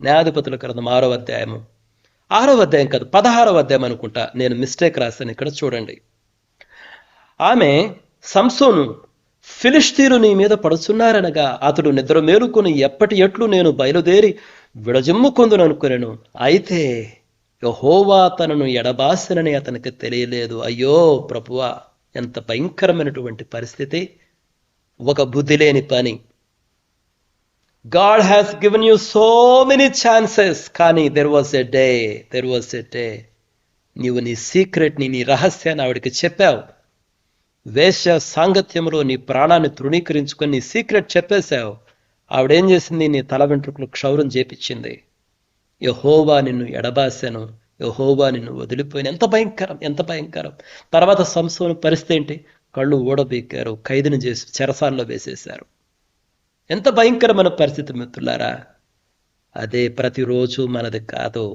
న్యాయాధిపతుల గ్రంథం 6వ అధ్యాయము, 6వ అధ్యాయం కాదు 16వ అధ్యాయం అనుకుంటా, నేను మిస్టేక్ రాశాను. ఇక్కడ చూడండి. ఆమె, సంసోను, ఫిలిష్తీయులు నీ మీద పడుచున్నారనగా అతడు నిద్ర మేలుకొని ఎప్పటి ఎట్లు నేను బయలుదేరి విడజిమ్ముకొందును అనుకునేను. అయితే యెహోవా తనను ఎడబాసెనని అతనికి తెలియలేదు. అయ్యో ప్రభువా, ఎంత భయంకరమైనటువంటి పరిస్థితి! ఒక బుద్ధి లేని పని. God has given you so many chances, కానీ దెర్ వాస్ ఎ డే నీవు నీ సీక్రెట్ని, నీ రహస్యాన్ని ఆవిడికి చెప్పావు. వేశ్య సాంగత్యంలో నీ ప్రాణాన్ని తృణీకరించుకొని నీ సీక్రెట్ చెప్పేశావు. ఆవిడేం చేసింది? నీ తల వెంట్రుకలు క్షౌరం చేపించింది. యెహోవా నిన్ను ఎడబాసాను, యెహోవా నిన్ను వదిలిపోయిన. ఎంత భయంకరం! తర్వాత సంసోను పరిస్థితి ఏంటి? కళ్ళు ఊడబీకారు, ఖైదును చేసి చెరసాల్లో వేసేశారు. ఎంత భయంకరమైన పరిస్థితి మిత్రులారా! అదే ప్రతిరోజు మనది కాదు.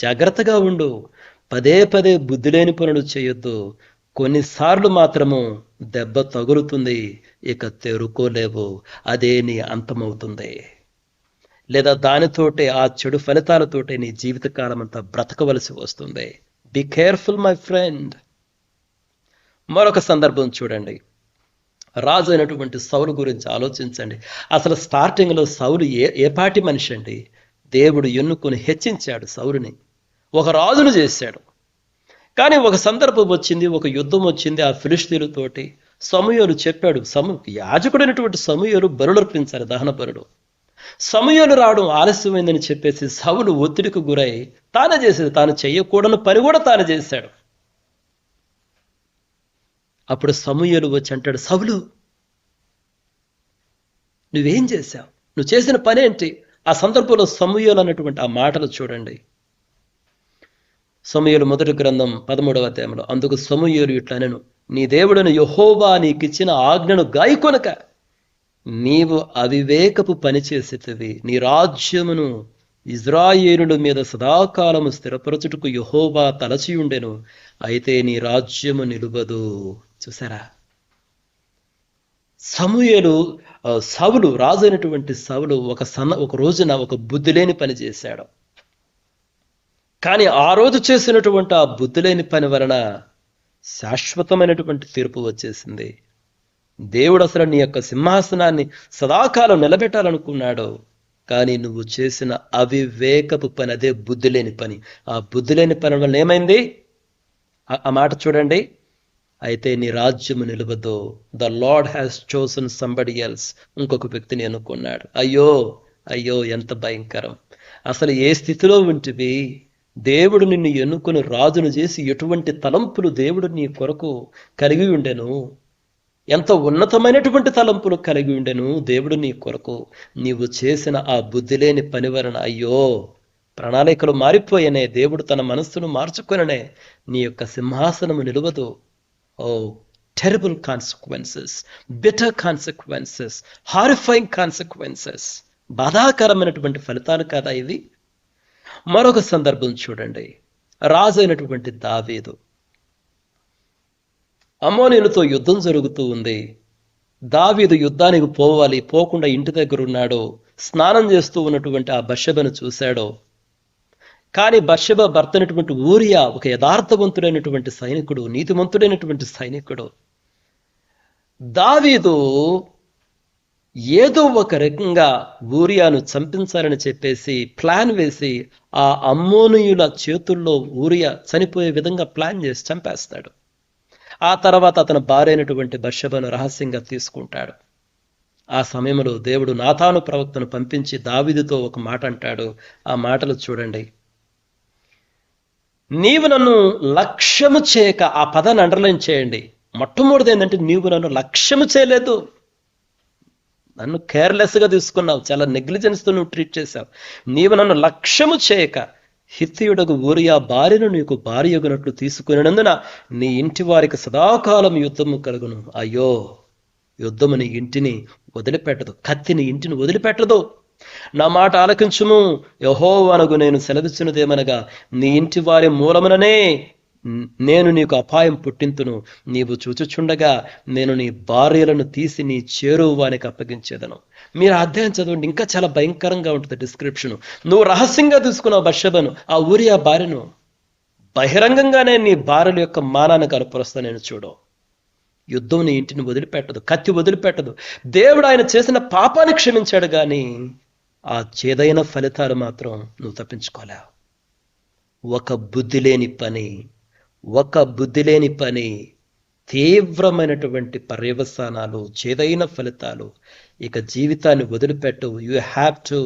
జాగ్రత్తగా ఉండు. పదే బుద్ధి లేని పనులు చేయొద్దు. కొన్నిసార్లు మాత్రము దెబ్బ తగులుతుంది, ఇక తెరుకోలేవు. అదే నీ అంతమవుతుంది. లేదా దానితోటే, ఆ చెడు ఫలితాలతోటే నీ జీవితకాలం అంతా బ్రతకవలసి వస్తుంది. Be careful my friend. మరొక సందర్భం చూడండి. రాజు అయినటువంటి సౌలు గురించి ఆలోచించండి. అసలు స్టార్టింగ్లో సౌలు ఏ పాటి మనిషి అండి? దేవుడు ఎన్నుకొని హెచ్చించాడు సౌలుని, ఒక రాజును చేశాడు. కానీ ఒక సందర్భం వచ్చింది, ఒక యుద్ధం వచ్చింది ఆ ఫిలిష్తీయులతోటి. సమూయేలు చెప్పాడు, యాజకుడైనటువంటి సమూయేలు బలులర్పించాలి, దహన బలులు. సమూయేలు రావడం ఆలస్యమైందని చెప్పేసి సౌలు ఒత్తిడికి గురై తానే చేసేది, తాను చెయ్యకూడని పని కూడా తాను చేశాడు. అప్పుడు సమూయేలు వచ్చి అంటాడు, సౌలు నువ్వేం చేశావు? నువ్వు చేసిన పని ఏంటి? ఆ సందర్భంలో సమూయేలు అన్నటువంటి ఆ మాటలు చూడండి. సమూయేలు మొదటి గ్రంథం 13వ అధ్యాయంలో, అందుకు సమూయేలు ఇట్లనెను, నీ దేవుడైన యెహోవా నీకిచ్చిన ఆజ్ఞను గాయకొనక నీవు అవివేకపు పని చేసేటివి. నీ రాజ్యమును ఇజ్రాయేలుల మీద సదాకాలము స్థిరపరచుటకు యెహోవా తలచియుండెను, అయితే నీ రాజ్యము నిలువదు. చూసారా? సమూయేలు, సౌలు, రాజు అయినటువంటి సౌలు ఒక రోజున ఒక బుద్ధి లేని పని చేశాడు. కానీ ఆ రోజు చేసినటువంటి ఆ బుద్ధి లేని పని వలన శాశ్వతమైనటువంటి తీర్పు వచ్చేసింది. దేవుడు అసలు నీ యొక్క సింహాసనాన్ని సదాకాలం నిలబెట్టాలనుకున్నాడు, కానీ నువ్వు చేసిన అవివేకపు పని, అదే బుద్ధి లేని పని. ఆ బుద్ధి లేని పని వల్ల ఏమైంది? ఆ మాట చూడండి. అయితే నీ రాజ్యము నిలవదు. The lord has chosen somebody else. ఇంకొక వ్యక్తిని ఎన్నుకున్నాడు. అయ్యో ఎంత భయంకరం! అసలు ఏ స్థితిలో ఉంటివి? దేవుడు నిన్ను ఎన్నుకుని రాజును చేసి ఎటువంటి తలంపులు దేవుడు నీ కొరకు కలిగి ఉండెను? ఎంత ఉన్నతమైనటువంటి తలంపులు కలిగి ఉండెను దేవుడు నీ కొరకు. నీవు చేసిన ఆ బుద్ధి లేని పని వలన అయ్యో ప్రణాళికలు మారిపోయానే. దేవుడు తన మనస్సును మార్చుకొననే. నీ యొక్క సింహాసనము నిలవదు. Oh terrible consequences, bitter consequences, horrifying consequences. బాధాకరమైనటువంటి ఫలితాలు కాదా ఇవి? మరొక సందర్భం చూడండి. రాజు అయినటువంటి దావీదు, అమ్మోనీయులతో యుద్ధం జరుగుతూ ఉంది. దావీదు యుద్ధానికి పోవాలి, పోకుండా ఇంటి దగ్గర ఉన్నాడు. స్నానం చేస్తూ ఉన్నటువంటి ఆ బత్షెబను చూశాడు. కానీ బత్షెబ భర్త అయినటువంటి ఊరియా ఒక యథార్థవంతుడైనటువంటి సైనికుడు, నీతిమంతుడైనటువంటి సైనికుడు. దావీదు ఏదో ఒక రకంగా ఊరియాను చంపించాలని చెప్పేసి ప్లాన్ వేసి ఆ అమ్మోనీయుల చేతుల్లో ఊరియా చనిపోయే విధంగా ప్లాన్ చేసి చంపేస్తాడు. ఆ తర్వాత అతని భార్య అయినటువంటి బత్షెబను రహస్యంగా తీసుకుంటాడు. ఆ సమయంలో దేవుడు నాతాను ప్రవక్తను పంపించి దావీదుతో ఒక మాట అంటాడు. ఆ మాటలు చూడండి. నీవు నన్ను లక్ష్యము చేయక, ఆ పదాన్ని అండర్లైన్ చేయండి. మొట్టమొదటిది ఏంటంటే, నీవు నన్ను లక్ష్యము చేయలేదు. నన్ను కేర్లెస్గా తీసుకున్నావు, చాలా నెగ్లిజెన్స్తో నువ్వు ట్రీట్ చేశావు. నీవు నన్ను లక్ష్యము చేయక హిత్తీయుడగు ఊరియా భార్యను నీకు భార్యగునట్లు తీసుకునేందున నీ ఇంటి వారికి సదాకాలం యుద్ధము కలుగును. అయ్యో, యుద్ధము నీ ఇంటిని వదిలిపెట్టదు, కత్తి నీ ఇంటిని వదిలిపెట్టదు. నా మాట ఆలకించుము, యెహోవానగు నేను సెలవిచ్చినదేమనగా, నీ ఇంటి వారి మూలముననే నేను నీకు అపాయం పుట్టింతును, నీవు చూచుచుండగా నేను నీ భార్యలను తీసి నీ చేరువానికి అప్పగించేదను. మీరు అధ్యాయం చదవండి, ఇంకా చాలా భయంకరంగా ఉంటుంది డిస్క్రిప్షన్. నువ్వు రహస్యంగా తీసుకున్నావు బత్షెబను, ఆ ఊరియా భార్యను, బహిరంగంగానే నీ భార్యల యొక్క మానాన్ని కనపరుస్తా నేను చూడు. యుద్ధం నీ ఇంటిని వదిలిపెట్టదు, కత్తి వదిలిపెట్టదు. దేవుడు ఆయన చేసిన పాపాన్ని క్షమించాడు, కానీ ఆ చేదైన ఫలితాలు మాత్రం నువ్వు తప్పించుకోలేవు. ఒక బుద్ధి లేని పని, తీవ్రమైనటువంటి పర్యవసానాలు, చేదైన ఫలితాలు. ఇక జీవితాన్ని వదిలిపెట్టు. You have to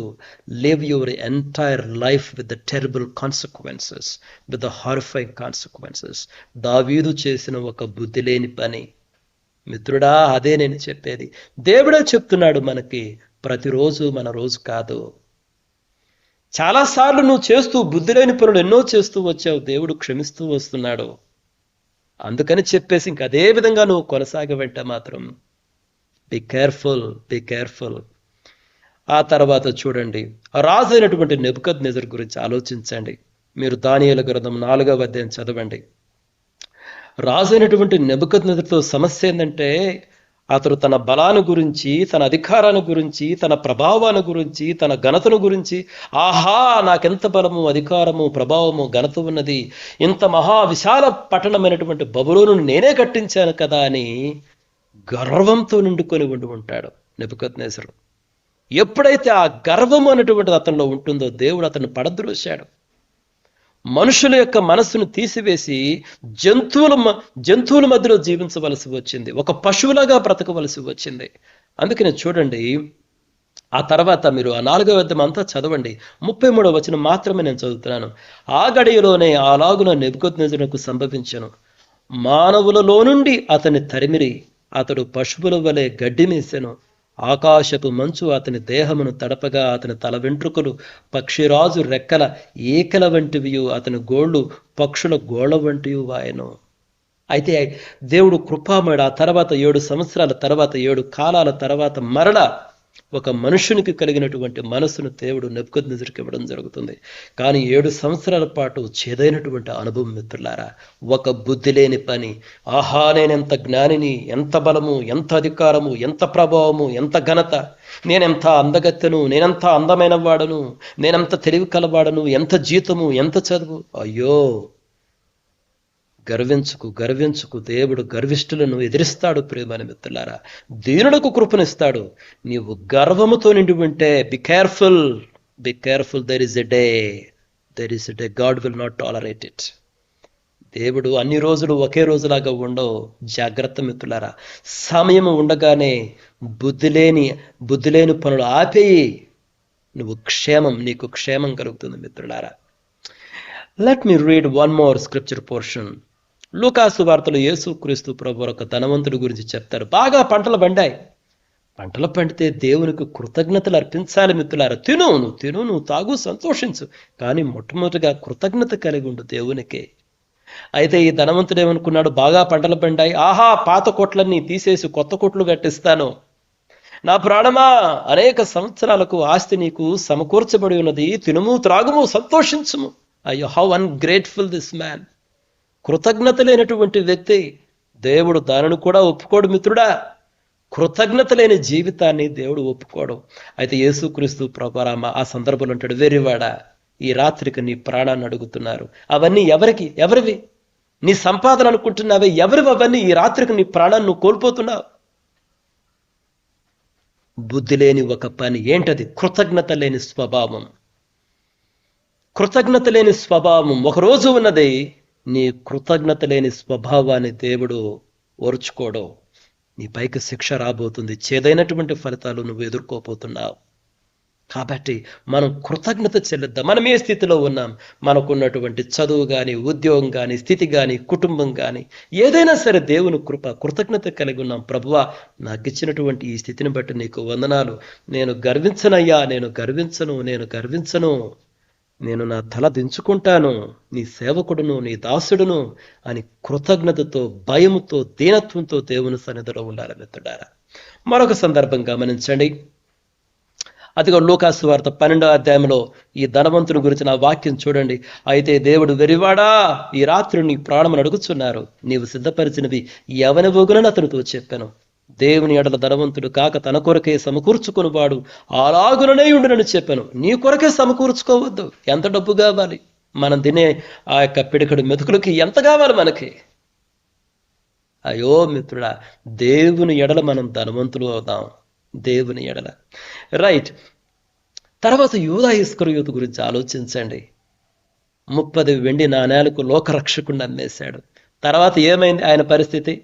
live your entire life with the terrible consequences, with the horrifying consequences. దావీదు చేసిన ఒక బుద్ధి లేని పని. మిత్రుడా, అదే నేను చెప్పేది. దేవుడే చెప్తున్నాడు మనకి, ప్రతిరోజు మన రోజు కాదు. చాలాసార్లు నువ్వు చేస్తూ బుద్ధి లేని పనులు ఎన్నో చేస్తూ వచ్చావు, దేవుడు క్షమిస్తూ వస్తున్నాడు. అందుకని చెప్పేసి ఇంక అదే విధంగా నువ్వు కొనసాగవంటే మాత్రం బి కేర్ఫుల్. ఆ తర్వాత చూడండి, రాజు అయినటువంటి నెబుకద్నెజరు గురించి ఆలోచించండి. మీరు దానియేలు గ్రంథం 4వ అధ్యాయం చదవండి. రాజు అయినటువంటి నెబుకద్నెజరుతో సమస్య ఏంటంటే, అతడు తన బలాన్ని గురించి, తన అధికారాన్ని గురించి, తన ప్రభావాన్ని గురించి, తన ఘనతను గురించి, ఆహా నాకెంత బలము, అధికారము, ప్రభావము, ఘనత ఉన్నది, ఇంత మహా విశాల పట్టణమైనటువంటి బబులోనును నేనే కట్టించాను కదా అని గర్వంతో నిండుకొని ఉండి ఉంటాడు నెబుకద్నెజరు. ఎప్పుడైతే ఆ గర్వం అనేటువంటిది అతనిలో ఉంటుందో దేవుడు అతన్ని పడద్రోశాడు. మనుషుల యొక్క మనస్సును తీసివేసి జంతువుల మధ్యలో జీవించవలసి వచ్చింది, ఒక పశువులాగా బ్రతకవలసి వచ్చింది. అందుకని చూడండి, ఆ తర్వాత మీరు ఆ 4వ అధ్యాయం అంతా చదవండి. 33వ వచనం మాత్రమే నేను చదువుతున్నాను. ఆ గడియలోనే అలాగున నెబుకద్నెజరునకు సంభవించెను. మానవులలో నుండి అతని తరిమిరి, అతడు పశువుల వలె గడ్డి మేసెను. ఆకాశపు మంచు అతని దేహమును తడపగా అతని తల వెంట్రుకలు పక్షిరాజు రెక్కల ఏకల వంటివియు, అతని గోళ్ళు పక్షుల గోళ్ళ వంటివి వాయను. అయితే దేవుడు కృపామయుడు. ఆ తర్వాత 7 సంవత్సరాల తర్వాత, 7 కాలాల తర్వాత మరల ఒక మనుషునికి కలిగినటువంటి మనసును దేవుడు నెబుకద్నెజరుకి ఇవ్వడం జరుగుతుంది. కానీ 7 సంవత్సరాల పాటు చేదైనటువంటి అనుభవం. మిత్రులారా, ఒక బుద్ధి లేని పని. ఆహా నేనెంత జ్ఞానిని, ఎంత బలము, ఎంత అధికారము, ఎంత ప్రభావము, ఎంత ఘనత, నేనెంత అందగత్తెను, నేనెంత అందమైన వాడను, నేనెంత తెలివి కలవాడను, ఎంత జీతము, ఎంత చదువు. అయ్యో, గర్వించుకు. దేవుడు గర్విష్ఠులను ఎదిరిస్తాడు. ప్రియమైన మిత్రులారా, దీనులకు కృపనిస్తాడు. నీవు గర్వముతో నిండి ఉంటే be careful. There is a day God will not tolerate it. దేవుడు అన్ని రోజులు ఒకే రోజులాగా ఉండవు. జాగ్రత్త మిత్రులారా, సమయం ఉండగానే బుద్ధి లేని పనులు ఆపేయి. నీకు క్షేమం కలుగుతుంది మిత్రులారా. Let me read one more scripture portion. లూకాసు వార్తలో యేసుక్రీస్తు ప్రభువు ఒక ధనవంతుడి గురించి చెప్తారు. బాగా పంటలు పండాయి. పంటలు పండితే దేవునికి కృతజ్ఞతలు అర్పించాలి మిత్రులారా. నువ్వు తాగు, సంతోషించు, కానీ మొట్టమొదటిగా కృతజ్ఞత కలిగి ఉండు దేవునికి. అయితే ఈ ధనవంతుడు ఏమనుకున్నాడు, బాగా పంటలు పండాయి, ఆహా పాత కొట్లన్నీ తీసేసి కొత్త కొట్లు కట్టిస్తాను. నా ప్రాణమా, అనేక సంవత్సరాలకు ఆస్తి నీకు సమకూర్చబడి ఉన్నది, తినుము, త్రాగుము, సంతోషించుము. అయ్యో, హౌ అన్గ్రేట్ఫుల్ దిస్ మ్యాన్. కృతజ్ఞత లేనటువంటి వ్యక్తి. దేవుడు దానిని కూడా ఒప్పుకోడు మిత్రుడా. కృతజ్ఞత లేని జీవితాన్ని దేవుడు ఒప్పుకోడు. అయితే యేసుక్రీస్తు ప్రభురామ ఆ సందర్భంలో అంటాడు, వెర్రివాడా, ఈ రాత్రికి నీ ప్రాణాన్ని అడుగుతున్నారు. అవన్నీ ఎవరివి? నీ సంపాదన అనుకుంటున్నావే, ఎవరివి అవన్నీ? ఈ రాత్రికి నీ ప్రాణాన్ని నువ్వు కోల్పోతున్నావు. బుద్ధి లేని ఒక పని ఏంటది? కృతజ్ఞత లేని స్వభావం. ఒకరోజు ఉన్నది. నీ కృతజ్ఞత లేని స్వభావాన్ని దేవుడు ఓర్చుకోడు. నీ పైకి శిక్ష రాబోతుంది, చేదైనటువంటి ఫలితాలు నువ్వు ఎదుర్కోపోతున్నావు. కాబట్టి మనం కృతజ్ఞత చెల్లిద్దాం. మనం ఏ స్థితిలో ఉన్నాం, మనకున్నటువంటి చదువు కానీ, ఉద్యోగం కానీ, స్థితి కానీ, కుటుంబం కానీ, ఏదైనా సరే దేవుని కృతజ్ఞత కలిగి ఉన్నాం. ప్రభువా, నాకు ఇచ్చినటువంటి ఈ స్థితిని బట్టి నీకు వందనాలు. నేను గర్వించనయ్యా, నేను గర్వించను, నేను నా తల దించుకుంటాను, నీ సేవకుడును, నీ దాసుడును అని కృతజ్ఞతతో, భయముతో, దీనత్వంతో దేవుని సన్నిధిలో ఉండాలి మిత్రుడారా. మరొక సందర్భం గమనించండి. అదిగో లూకాసు వార్త 12వ అధ్యాయంలో ఈ ధనవంతుని గురించి నా వాక్యం చూడండి. అయితే దేవుడు, వెరివాడా, ఈ రాత్రి నీ ప్రాణమును అడుగుచున్నారు, నీవు సిద్ధపరిచినవి ఎవనివగునని అతనితో చెప్పాను. దేవుని ఎడల ధనవంతుడు కాక తన కొరకే సమకూర్చుకునివాడు అలాగుననే ఉండునని చెప్పాను. నీ కొరకే సమకూర్చుకోవద్దు. ఎంత డబ్బు కావాలి? మనం తినే ఆ యొక్క పిడికడు మెతుకులకి ఎంత కావాలి మనకి? అయ్యో మిత్రుడా, దేవుని ఎడల మనం ధనవంతులు అవుదాం. దేవుని ఎడల. రైట్. తర్వాత యూదా ఇస్కరియోతు గురించి ఆలోచించండి. 30 వెండి నాణేలకు లోకరక్షకుడిని అమ్మేశాడు. తర్వాత ఏమైంది ఆయన పరిస్థితి?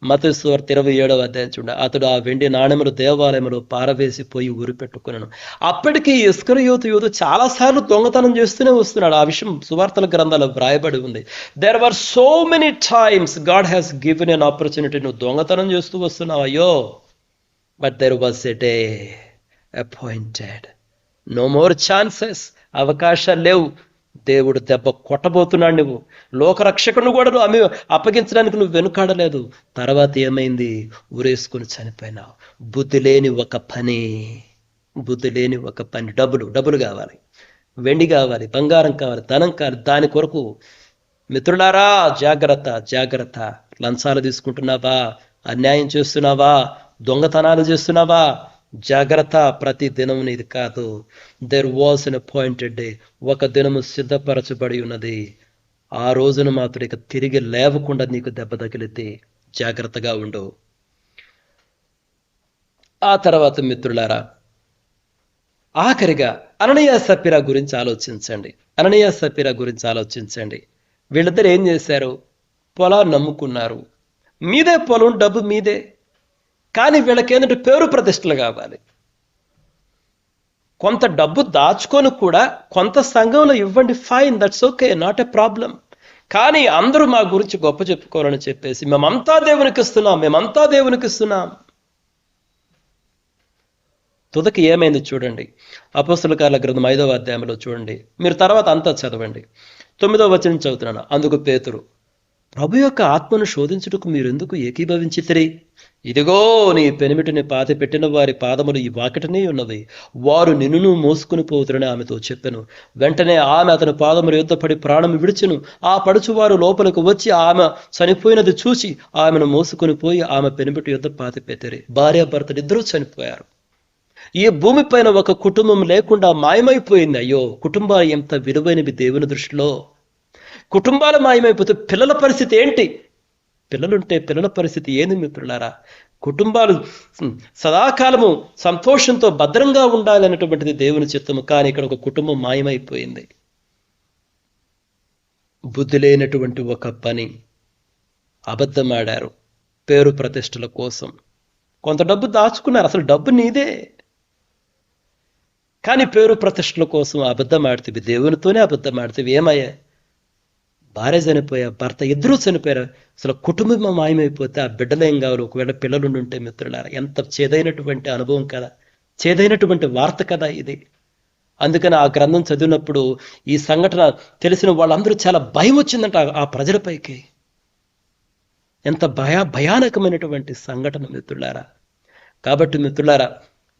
మత్తయి సువార్త 27వ అధ్యాయం చూడండి. అతడు ఆ వెండి నాణెములు దేవాలయంలో పారవేసిపోయి ఉరిపెట్టుకున్నాను. అప్పటికి ఇస్కరియోతు యూదు చాలాసార్లు దొంగతనం చేస్తూనే వస్తున్నాడు. ఆ విషయం సువార్తల గ్రంథాల్లో వ్రాయబడి ఉంది. There were so many times God has given an opportunity. నువ్వు దొంగతనం చేస్తూ వస్తున్నావు, అయ్యో. But there was a day appointed. No more chances. అవకాశాలు లేవు. దేవుడు దెబ్బ కొట్టబోతున్నాడు. నువ్వు లోకరక్షకుని కూడా నువ్వు అప్పగించడానికి నువ్వు వెనుకాడలేదు. తర్వాత ఏమైంది? ఊరేసుకుని చనిపోయినావు. బుద్ధి లేని ఒక పని. డబ్బులు కావాలి, వెండి కావాలి, బంగారం కావాలి, ధనం కావాలి. దాని కొరకు మిత్రులారా జాగ్రత్త. లంచాలు తీసుకుంటున్నావా? అన్యాయం చేస్తున్నావా? దొంగతనాలు చేస్తున్నావా? జాగ్రత్త. ప్రతి దినం నీది కాదు. There was an appointed day. ఒక దినము సిద్ధపరచబడి ఉన్నది. ఆ రోజున మాత్రం ఇక తిరిగి లేవకుండా నీకు దెబ్బ తగిలితే జాగ్రత్తగా ఉండు. ఆ తర్వాత మిత్రులారా, ఆఖరిగా అననీయ సప్ఫీరా గురించి ఆలోచించండి. వీళ్ళిద్దరు ఏం చేశారు? పొలాన్ని నమ్ముకున్నారు. మీదే పొలం, డబ్బు మీదే. కానీ వీళ్ళకేంటంటే పేరు ప్రతిష్టలు కావాలి. కొంత డబ్బు దాచుకొని కూడా కొంత సంఘంలో ఇవ్వండి, fine, that's okay, not a problem. కానీ అందరూ మా గురించి గొప్ప చెప్పుకోవాలని చెప్పేసి మేమంతా దేవునికి ఇస్తున్నాం. తుదకి ఏమైంది చూడండి. అపోస్తలుల కార్యాల గ్రంథం 5వ అధ్యాయంలో చూడండి. మీరు తర్వాత అంతా చదవండి. 9వ వచనం చదువుతున్నాను. అందుకు పేతురు, ప్రభు యొక్క ఆత్మను శోధించుటకు మీరెందుకు ఏకీభవించితిరి? ఇదిగో నీ పెనిమిటిని పాతి పెట్టిన వారి పాదములు ఈ వాకిటనే ఉన్నవి. వారు నిన్నును మోసుకుని పోతురని ఆమెతో చెప్పెను. వెంటనే ఆమె అతని పాదముల యొద్ద పడి ప్రాణం విడిచెను. ఆ పడుచువారు లోపలికి వచ్చి ఆమె చనిపోయినది చూసి ఆమెను మోసుకుని పోయి ఆమె పెనిమిటి యొద్ద పాతి పెట్టిరి. భార్యాభర్తలు ఇద్దరూ చనిపోయారు. ఈ భూమిపైన ఒక కుటుంబం లేకుండా మాయమైపోయింది. అయ్యో, కుటుంబాలు ఎంత విలువైనవి దేవుని దృష్టిలో. కుటుంబాలు మాయమైపోతే పిల్లల పరిస్థితి ఏంటి? పిల్లలుంటే పిల్లల పరిస్థితి ఏంది మిత్రులారా? కుటుంబాలు సదాకాలము సంతోషంతో భద్రంగా ఉండాలి అనేటువంటిది దేవుని చిత్తము. కానీ ఇక్కడ ఒక కుటుంబం మాయమైపోయింది. బుద్ధి లేనటువంటి ఒక పని. అబద్ధమాడారు పేరు ప్రతిష్టల కోసం. కొంత డబ్బు దాచుకున్నారు. అసలు డబ్బు నీదే, కానీ పేరు ప్రతిష్టల కోసం అబద్ధం ఆడితే, దేవునితోనే అబద్ధం ఆడితే ఏమయ్యా? భార్య చనిపోయా, భర్త ఇద్దరూ చనిపోయారు. అసలు కుటుంబం మాయమైపోతే ఆ బిడ్డలు ఏం కావాలి? ఒకవేళ పిల్లలు ఉంటే మిత్రులారా, ఎంత చేదైనటువంటి అనుభవం కదా, చేదైనటువంటి వార్త కదా ఇది. అందుకని ఆ గ్రంథం చదివినప్పుడు ఈ సంఘటన తెలిసిన వాళ్ళందరూ చాలా భయం వచ్చిందంట ఆ ప్రజలపైకి. ఎంత భయానకమైనటువంటి సంఘటన మిత్రులారా. కాబట్టి మిత్రులారా,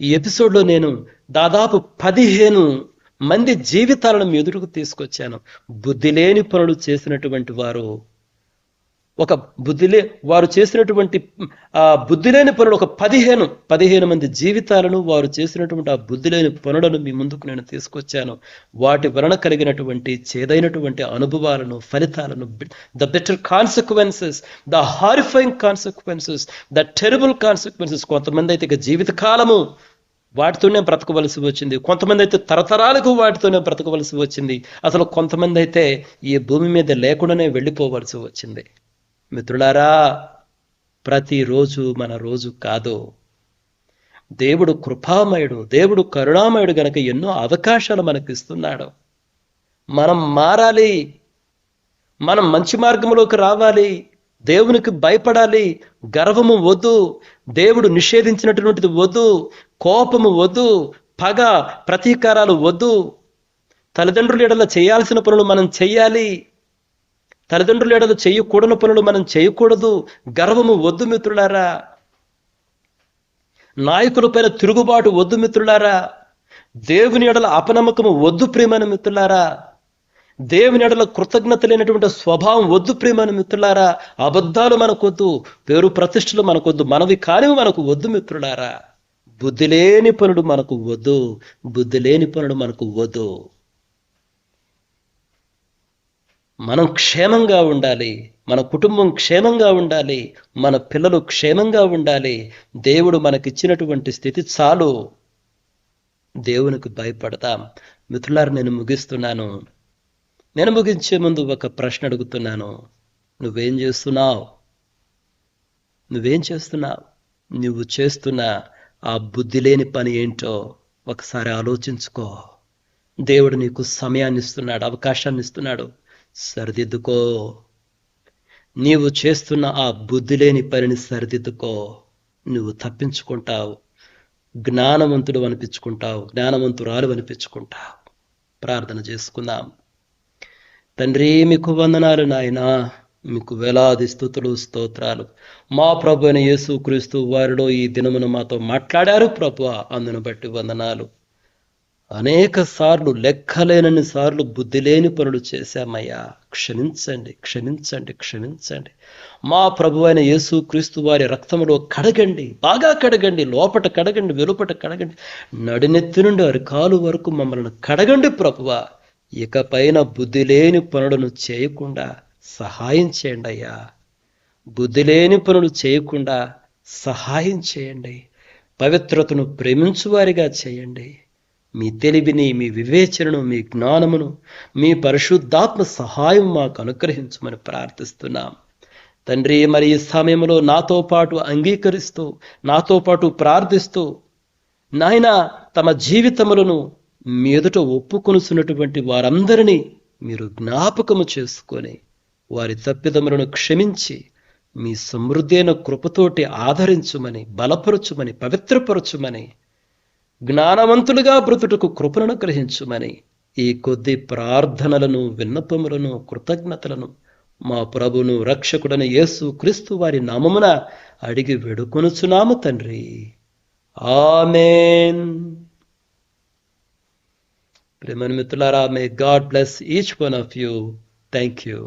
ఈ ఎపిసోడ్లో నేను దాదాపు 15 మంది జీవితాలను మీ ఎదురుకు తీసుకొచ్చాను. బుద్ధి లేని పనులు చేసినటువంటి వారు, వారు చేసినటువంటి బుద్ధి లేని పనులు ఒక 15 మంది జీవితాలను, వారు చేసినటువంటి ఆ బుద్ధి లేని పనులను మీ ముందుకు నేను తీసుకొచ్చాను. వాటి వలన కలిగినటువంటి చేదైనటువంటి అనుభవాలను, ఫలితాలను, the better consequences, the horrifying consequences, the terrible consequences. కొంతమంది అయితే ఇక జీవితకాలము వాటితోనే బ్రతకవలసి వచ్చింది. కొంతమంది అయితే తరతరాలకు వాటితోనే బ్రతకవలసి వచ్చింది. అసలు కొంతమంది అయితే ఈ భూమి మీద లేకుండానే వెళ్ళిపోవలసి వచ్చింది. మిత్రులారా, ప్రతిరోజు మన రోజు కాదు. దేవుడు కృపామయుడు, దేవుడు కరుణామయుడు గనక ఎన్నో అవకాశాలు మనకు ఇస్తున్నాడు. మనం మారాలి, మనం మంచి మార్గంలోకి రావాలి, దేవునికి భయపడాలి. గర్వము వద్దు, దేవుడు నిషేధించినటువంటిది వద్దు, కోపము వద్దు, పగ ప్రతీకారాలు వద్దు. తల్లిదండ్రుల ఎడల చేయాల్సిన పనులు మనం చెయ్యాలి, తల్లిదండ్రుల ఎడల చేయకూడని పనులు మనం చేయకూడదు. గర్వము వద్దు మిత్రులారా. నాయకుల పైన తిరుగుబాటు వద్దు మిత్రులారా. దేవుని ఎడల అపనమ్మకము వద్దు ప్రియమైన మిత్రులారా. దేవుని ఎడల కృతజ్ఞత లేనటువంటి స్వభావం వద్దు ప్రియమైన మిత్రులారా. అబద్ధాలు మనకొద్దు, పేరు ప్రతిష్టలు మనకొద్దు, మనవి కానివి మనకు వద్దు మిత్రులారా. బుద్ధి లేని పనుడు మనకు వద్దు, బుద్ధి లేని పనుడు మనకు వద్దు. మనం క్షేమంగా ఉండాలి, మన కుటుంబం క్షేమంగా ఉండాలి, మన పిల్లలు క్షేమంగా ఉండాలి. దేవుడు మనకిచ్చినటువంటి స్థితి చాలు. దేవునికి భయపడతాం. మిత్రులారా, నేను ముగిస్తున్నాను. నేను ముగించే ముందు ఒక ప్రశ్న అడుగుతున్నాను. నువ్వేం చేస్తున్నావు? నువ్వేం చేస్తున్నావు? నువ్వు చేస్తున్న ఆ బుద్ధి లేని పని ఏంటో ఒకసారి ఆలోచించుకో. దేవుడు నీకు సమయాన్ని ఇస్తున్నాడు, అవకాశాన్ని ఇస్తున్నాడు. సరిదిద్దుకో. నీవు చేస్తున్న ఆ బుద్ధి లేని పనిని సరిదిద్దుకో. నువ్వు తప్పించుకుంటావు, జ్ఞానవంతుడు అనిపించుకుంటావు, జ్ఞానవంతురాలు అనిపించుకుంటావు. ప్రార్థన చేసుకుందాం. తండ్రి, మీకు వందనాలు నాయనా, మీకు వేలాది స్తుతులు, స్తోత్రాలు. మా ప్రభు అయిన యేసుక్రీస్తు వారిలో ఈ దినమున మాతో మాట్లాడారు ప్రభువా, అందును బట్టి వందనాలు. అనేక సార్లు, లెక్కలేనన్ని సార్లు బుద్ధి లేని పనులు చేశామయ్యా. క్షమించండి, క్షమించండి, క్షమించండి. మా ప్రభు అయిన యేసుక్రీస్తు వారి రక్తములో కడగండి, బాగా కడగండి, లోపట కడగండి, వెలుపట కడగండి, నడినెత్తి నుండి అరికాలు వరకు మమ్మల్ని కడగండి ప్రభువా. ఇకపైన బుద్ధి లేని పనులను చేయకుండా సహాయం చేయండి అయ్యా. బుద్ధి లేని పనులు చేయకుండా సహాయం చేయండి. పవిత్రతను ప్రేమించువారిగా చేయండి. మీ తెలివిని, మీ వివేచనను, మీ జ్ఞానమును, మీ పరిశుద్ధాత్మ సహాయం మాకు అనుగ్రహించమని ప్రార్థిస్తున్నాం తండ్రి. మరి ఈ సమయంలో నాతో పాటు అంగీకరిస్తూ, నాతో పాటు ప్రార్థిస్తూ నాయన తమ జీవితములను మీ ఎదుట ఒప్పుకొనుచున్నటువంటి వారందరినీ మీరు జ్ఞాపకము చేసుకొని వారి తప్పిదములను క్షమించి మీ సమృద్ధి అయిన కృపతోటి ఆదరించుమని, బలపరచుమని, పవిత్రపరచుమని, జ్ఞానవంతులుగా బ్రతుటకు కృపను గ్రహించుమని ఈ కొద్ది ప్రార్థనలను, విన్నపములను, కృతజ్ఞతలను మా ప్రభును రక్షకుడైన యేసు క్రీస్తు వారి నామమున అడిగి వేడుకొనుచున్నాము తండ్రి. ఆమేన్. ప్రియమైన మిత్రులారా, may God bless each one of you. Thank you.